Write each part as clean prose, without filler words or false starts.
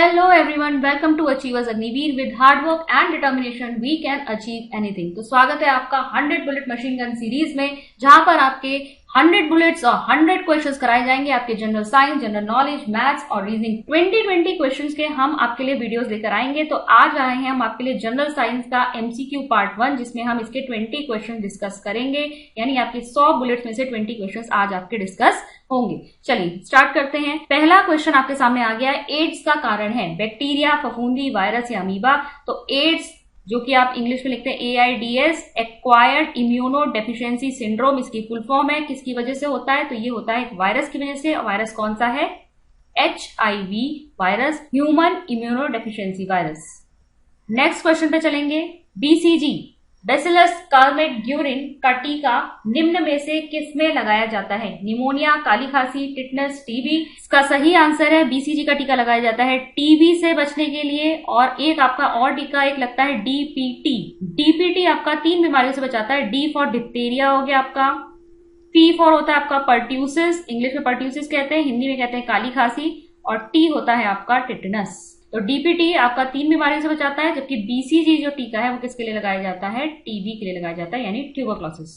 Hello everyone, welcome to Achievers Agniveer with hard work and determination we can achieve anything। तो स्वागत है आपका 100 bullet machine gun series में, जहां पर आपके 100 बुलेट्स और 100 क्वेश्चंस कराए जाएंगे। आपके general science, general knowledge, maths और रीजनिंग 20 क्वेश्चंस के हम आपके लिए वीडियोस लेकर आएंगे। तो आज आए हैं हम आपके लिए जनरल साइंस का एमसीक्यू पार्ट 1, जिसमें हम इसके 20 क्वेश्चन डिस्कस करेंगे। यानी आपके 100 बुलेट्स में से 20 क्वेश्चन आज आपके डिस्कस होंगे। चलिए स्टार्ट करते हैं। पहला क्वेश्चन आपके सामने आ गया है, एड्स का कारण है बैक्टीरिया, फफूंदी, वायरस या अमीबा। तो एड्स जो कि आप इंग्लिश में लिखते हैं AIDS, acquired immuno deficiency syndrome, इसकी फुल फॉर्म है। किसकी वजह से होता है? तो ये होता है एक वायरस की वजह से। वायरस कौन सा है? HIV virus, human immuno deficiency virus. Next question पे चलेंगे। BCG बैसिलस कालमेट-ग्यूरिन का टीका निम्न में से किसमें लगाया जाता है? निमोनिया, काली खांसी, टिटनस, टीबी। इसका सही आंसर है BCG का टीका लगाया जाता है टीबी से बचने के लिए। और एक आपका और टीका एक लगता है DPT आपका 3 बीमारियों से बचाता है। D फॉर डिप्थीरिया हो गया आपका, P फॉर होता है आपका पर्ट्यूसिस, इंग्लिश में पर्ट्यूसिस कहते हैं, हिंदी में कहते हैं काली खांसी, और T होता है आपका टिटनस। तो DPT आपका 3 बीमारियों से बचाता है, जबकि BCG जो टीका है वो किसके लिए लगाया जाता है? टीबी के लिए लगाया जाता है, यानी ट्यूबरक्लोसिस।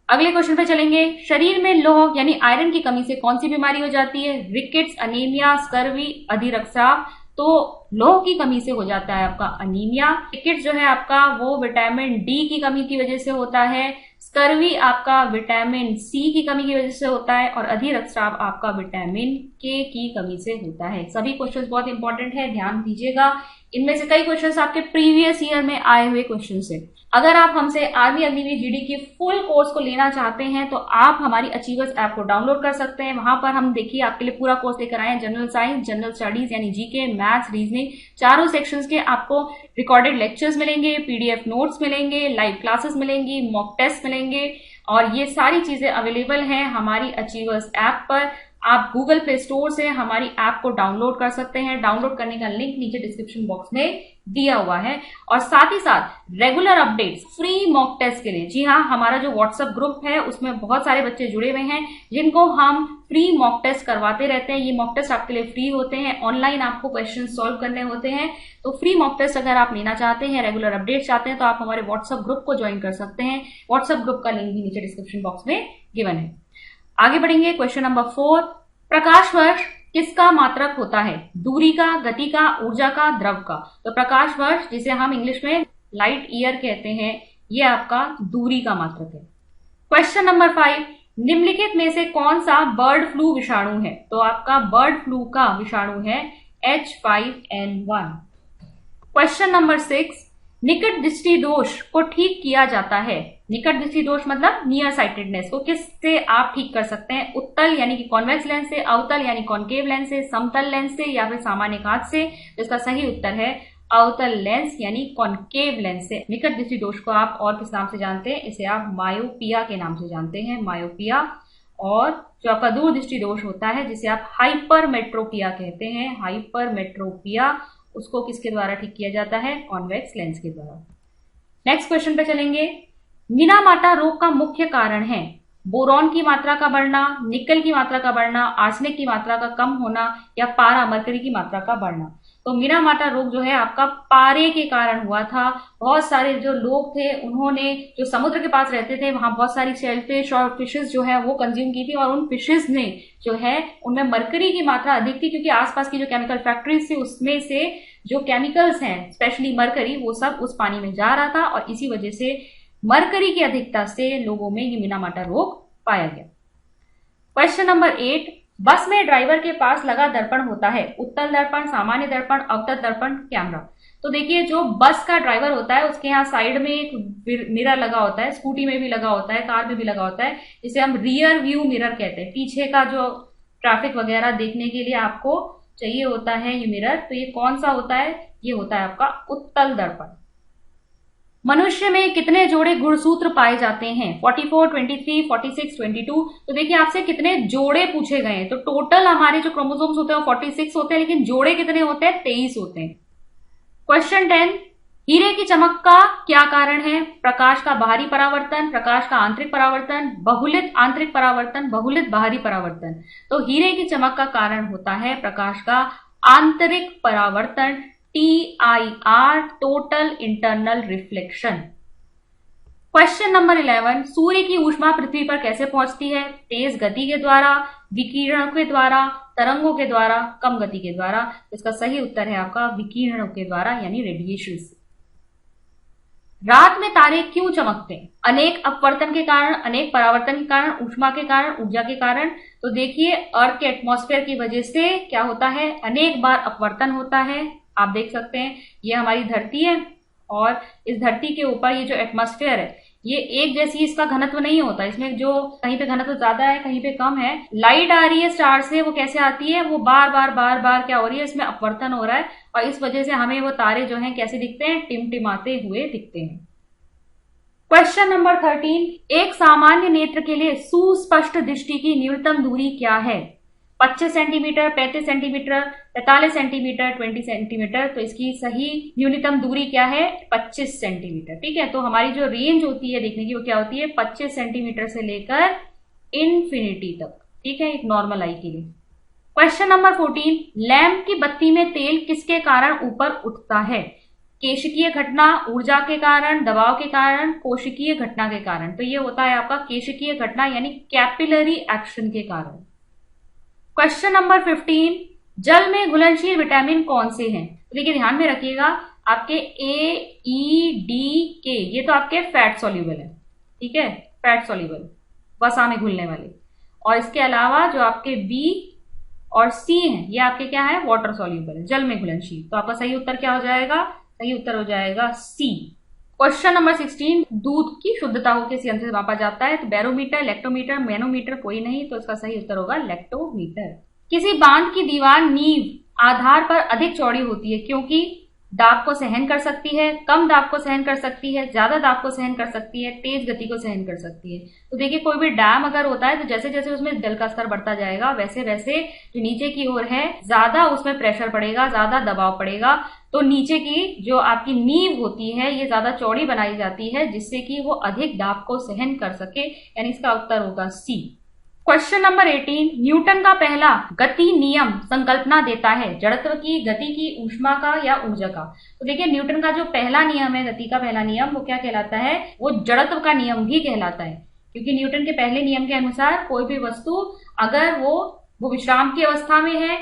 अगले क्वेश्चन पे चलेंगे। शरीर में लौह यानी आयरन की कमी से कौन सी बीमारी हो जाती है? रिकेट्स, अनीमिया, स्कर्वी, अधिरक्तस्राव। तो लौह की कमी से हो जाता है आपका अनीमिया। रिकेट्स जो है आपका वो विटामिन डी की कमी की वजह से होता है। स्कर्वी आपका विटामिन सी की कमी की वजह से होता है, और अधिरक्तस्राव आपका विटामिन के की कमी से होता है। सभी क्वेश्चंस बहुत इंपॉर्टेंट है, ध्यान दीजिएगा। इनमें से कई क्वेश्चंस आपके प्रीवियस ईयर में आए हुए क्वेश्चन से। अगर आप हमसे आर्मी अग्निवीर जीडी की फुल कोर्स को लेना चाहते हैं तो आप हमारी अचीवर्स ऐप को डाउनलोड कर सकते हैं। वहां पर हम देखिए आपके लिए पूरा कोर्स लेकर आए हैं। जनरल साइंस, जनरल स्टडीज यानी जीके, मैथ्स, रीजनिंग, चारों सेक्शंस के आपको रिकॉर्डेड लेक्चर्स मिलेंगे, पीडीएफ नोट्स मिलेंगे, लाइव क्लासेस मिलेंगी, मॉक टेस्ट मिलेंगे, और ये सारी चीजें अवेलेबल हैं हमारी अचीवर्स ऐप पर। आप गूगल प्ले स्टोर से हमारी ऐप को डाउनलोड कर सकते हैं। डाउनलोड करने का लिंक नीचे डिस्क्रिप्शन बॉक्स में दिया हुआ है। और साथ ही साथ regular updates, free mock test के लिए, जी हाँ, हमारा जो व्हाट्सएप ग्रुप है उसमें बहुत सारे बच्चे जुड़े हुए हैं जिनको हम फ्री मॉक टेस्ट करवाते रहते हैं। ये मॉक टेस्ट आपके लिए फ्री होते हैं, ऑनलाइन आपको क्वेश्चन सॉल्व करने होते हैं। तो फ्री मॉक टेस्ट अगर आप लेना चाहते हैं, रेगुलर अपडेट चाहते हैं, तो आप हमारे व्हाट्सएप ग्रुप को ज्वाइन कर सकते हैं। व्हाट्सएप ग्रुप का लिंक भी नीचे डिस्क्रिप्शन बॉक्स में गिवन है। आगे बढ़ेंगे। क्वेश्चन नंबर 4, प्रकाश वर्ष किसका मात्रक होता है? दूरी का, गति का, ऊर्जा का, द्रव का। तो प्रकाश वर्ष, जिसे हम इंग्लिश में लाइट ईयर कहते हैं, ये आपका दूरी का मात्रक है। क्वेश्चन नंबर 5, निम्नलिखित में से कौन सा बर्ड फ्लू विषाणु है? तो आपका बर्ड फ्लू का विषाणु है H5N1। क्वेश्चन नंबर 6, निकट दृष्टि दोष को ठीक किया जाता है। निकट दृष्टि दोष मतलब नियर साइटेडनेस को किससे आप ठीक कर सकते हैं? उत्तल यानी कि कॉन्वेक्स लेंस से, अवतल यानी कॉनकेव लेंस से, समतल लेंस से, या फिर सामान्य कांच से। तो इसका सही उत्तर है अवतल लेंस यानी कॉनकेव लेंस से। निकट दृष्टि दोष को आप और किस नाम से जानते हैं? इसे आप मायोपिया के नाम से जानते हैं, मायोपिया। और जो आपका दूर दृष्टि दोष होता है, जिसे आप हाइपरमेट्रोपिया कहते हैं, हाइपरमेट्रोपिया, उसको किसके द्वारा ठीक किया जाता है? कॉन्वेक्स लेंस के द्वारा। नेक्स्ट क्वेश्चन पे चलेंगे। मिनामाटा रोग का मुख्य कारण है बोरॉन की मात्रा का बढ़ना, निकल की मात्रा का बढ़ना, आर्सेनिक की मात्रा का कम होना, या पारा मरकरी की मात्रा का बढ़ना। तो मिनामाटा रोग जो है आपका पारे के कारण हुआ था। बहुत सारे जो लोग थे उन्होंने, जो समुद्र के पास रहते थे, वहां बहुत सारी शेलफिश और फिशेस जो है वो कंज्यूम की थी, और उन फिशेस ने जो है उनमें मरकरी की मात्रा अधिक थी, क्योंकि आसपास की जो केमिकल फैक्ट्रीज थी उसमें से जो केमिकल्स हैं, स्पेशली मरकरी, वो सब उस पानी में जा रहा था, और इसी वजह से मरकरी की अधिकता से लोगों में ये मिनामाटा रोग पाया गया। क्वेश्चन नंबर 8, बस में ड्राइवर के पास लगा दर्पण होता है। उत्तल दर्पण, सामान्य दर्पण, अवतल दर्पण, कैमरा। तो देखिए, जो बस का ड्राइवर होता है उसके यहाँ साइड में एक मिरर लगा होता है, स्कूटी में भी लगा होता है, कार में भी लगा होता है, जिसे हम रियर व्यू मिरर कहते हैं। पीछे का जो ट्रैफिक वगैरह देखने के लिए आपको चाहिए होता है ये मिरर। तो ये कौन सा होता है? ये होता है आपका उत्तल दर्पण। मनुष्य में कितने जोड़े गुणसूत्र पाए जाते हैं? 44, 23, 46, 22। तो देखिए, आपसे कितने जोड़े पूछे गए हैं। तो टोटल हमारे जो क्रोमोसोम्स होते हैं वो 46 होते हैं, लेकिन जोड़े कितने होते हैं? 23 होते हैं। क्वेश्चन 10, हीरे की चमक का क्या कारण है? प्रकाश का बाहरी परावर्तन, प्रकाश का आंतरिक परावर्तन, बहुलित आंतरिक परावर्तन, बहुलित बाहरी परावर्तन। तो हीरे की चमक का कारण होता है प्रकाश का आंतरिक परावर्तन, TIR, total internal reflection. Question number 11, सूर्य की ऊष्मा पृथ्वी पर कैसे पहुंचती है? तेज गति के द्वारा, विकिरणों के द्वारा, तरंगों के द्वारा, कम गति के द्वारा। इसका सही उत्तर है आपका विकिरणों के द्वारा यानी रेडिएशन से। रात में तारे क्यों चमकते हैं? अनेक अपवर्तन के कारण, अनेक परावर्तन के कारण, ऊष्मा के कारण, ऊर्जा के कारण। तो देखिए अर्थ के एटमॉस्फेयर की वजह से क्या होता है, अनेक बार अपवर्तन होता है। आप देख सकते हैं ये हमारी धरती है और इस धरती के ऊपर ये जो एटमॉस्फेयर है ये एक जैसी इसका घनत्व नहीं होता, इसमें जो कहीं पे घनत्व ज्यादा है कहीं पे कम है। लाइट आ रही है स्टार से, वो कैसे आती है, वो बार बार क्या हो रही है, इसमें अपवर्तन हो रहा है और इस वजह से हमें वो तारे जो हैं कैसे दिखते हैं, टिमटिमाते हुए दिखते हैं। क्वेश्चन नंबर 13, एक सामान्य नेत्र के लिए सुस्पष्ट दृष्टि की न्यूनतम दूरी क्या है? 25 सेंटीमीटर, 35 सेंटीमीटर, 45 सेंटीमीटर, 20 सेंटीमीटर। तो इसकी सही न्यूनतम दूरी क्या है? 25 सेंटीमीटर। ठीक है, तो हमारी जो रेंज होती है देखने की वो क्या होती है, 25 सेंटीमीटर से लेकर इन्फिनिटी तक। ठीक है, एक नॉर्मल आई के लिए। क्वेश्चन नंबर 14, लैंप की बत्ती में तेल किसके कारण ऊपर उठता है? केशिकीय घटना, ऊर्जा के कारण, दबाव के कारण, कोशिकीय घटना के कारण। तो ये होता है आपका केशिकीय घटना यानी कैपिलरी एक्शन के कारण। क्वेश्चन नंबर 15, जल में घुलनशील विटामिन कौन से हैं? तो देखिए ध्यान में रखिएगा आपके A, E, D, K ये तो आपके फैट सॉल्यूबल है। ठीक है, फैट सॉल्यूबल, वसा में घुलने वाले। और इसके अलावा जो आपके B और C हैं ये आपके क्या है, वाटर सॉल्यूबल है, जल में घुलनशील। तो आपका सही उत्तर क्या हो जाएगा? सही उत्तर हो जाएगा C। क्वेश्चन नंबर 16, दूध की शुद्धता को किस यंत्र से मापा जाता है? तो बैरोमीटर, लेक्टोमीटर, मैनोमीटर, कोई नहीं। तो इसका सही उत्तर होगा लेक्टोमीटर। किसी बांध की दीवार नींव आधार पर अधिक चौड़ी होती है क्योंकि दाब को सहन कर सकती है, कम दाब को सहन कर सकती है, ज्यादा दाब को सहन कर सकती है, तेज गति को सहन कर सकती है। तो देखिए कोई भी डैम अगर होता है तो जैसे जैसे उसमें जल का स्तर बढ़ता जाएगा वैसे वैसे जो नीचे की ओर है ज्यादा उसमें प्रेशर पड़ेगा, ज्यादा दबाव पड़ेगा। तो नीचे की जो आपकी नींव होती है ये ज्यादा चौड़ी बनाई जाती है जिससे कि वो अधिक दाब को सहन कर सके, यानी इसका उत्तर होगा C। क्वेश्चन नंबर 18, न्यूटन का पहला गति नियम संकल्पना देता है जड़त्व की, गति की, ऊष्मा का या ऊर्जा का? तो देखिए न्यूटन का जो पहला नियम है, गति का पहला नियम, वो क्या कहलाता है? वो जड़त्व का नियम भी कहलाता है। क्योंकि न्यूटन के पहले नियम के अनुसार कोई भी वस्तु अगर वो विश्राम की अवस्था में है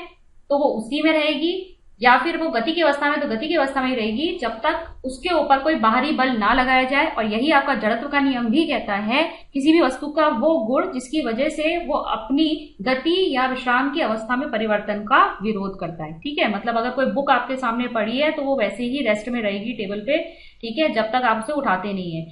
तो वो उसी में रहेगी, या फिर वो गति की अवस्था में तो गति की अवस्था में ही रहेगी जब तक उसके ऊपर कोई बाहरी बल ना लगाया जाए। और यही आपका जड़त्व का नियम भी कहता है किसी भी वस्तु का वो गुण जिसकी वजह से वो अपनी गति या विश्राम की अवस्था में परिवर्तन का विरोध करता है। ठीक है, मतलब अगर कोई बुक आपके सामने पड़ी है तो वो वैसे ही रेस्ट में रहेगी टेबल पे, ठीक है, जब तक आप उसे उठाते नहीं है।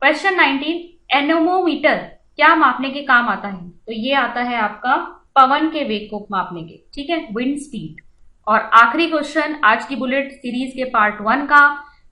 क्वेश्चन 19, एनेमोमीटर क्या मापने के काम आता है? तो ये आता है आपका पवन के वेग को मापने के, ठीक है, विंड स्पीड। और आखिरी क्वेश्चन आज की बुलेट सीरीज के पार्ट 1 का,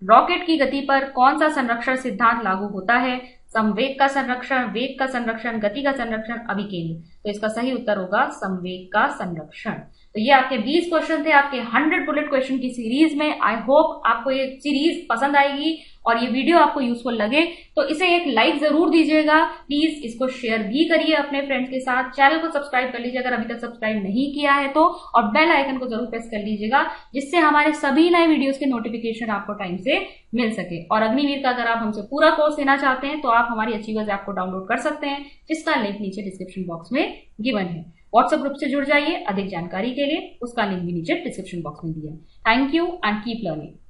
रॉकेट की गति पर कौन सा संरक्षण सिद्धांत लागू होता है? संवेग का संरक्षण, वेग का संरक्षण, गति का संरक्षण, अभिकेंद्र। तो इसका सही उत्तर होगा संवेग का संरक्षण। तो ये आपके 20 क्वेश्चन थे आपके 100 बुलेट क्वेश्चन की सीरीज में। आई होप आपको ये सीरीज पसंद आएगी और ये वीडियो आपको यूजफुल लगे तो इसे एक लाइक जरूर दीजिएगा। प्लीज इसको शेयर भी करिए अपने फ्रेंड्स के साथ। चैनल को सब्सक्राइब कर लीजिए अगर अभी तक सब्सक्राइब नहीं किया है तो, और बेल आइकन को जरूर प्रेस कर लीजिएगा जिससे हमारे सभी नए वीडियोस के नोटिफिकेशन आपको टाइम से मिल सके। और अग्निवीर का अगर आप हमसे पूरा कोर्स लेना चाहते हैं तो आप हमारी अचीवर्स ऐप को डाउनलोड कर सकते हैं जिसका लिंक नीचे डिस्क्रिप्शन बॉक्स में गिवन है। व्हाट्सएप ग्रुप से जुड़ जाइए अधिक जानकारी के लिए, उसका लिंक भी नीचे डिस्क्रिप्शन बॉक्स में दिया है। Thank you and keep learning.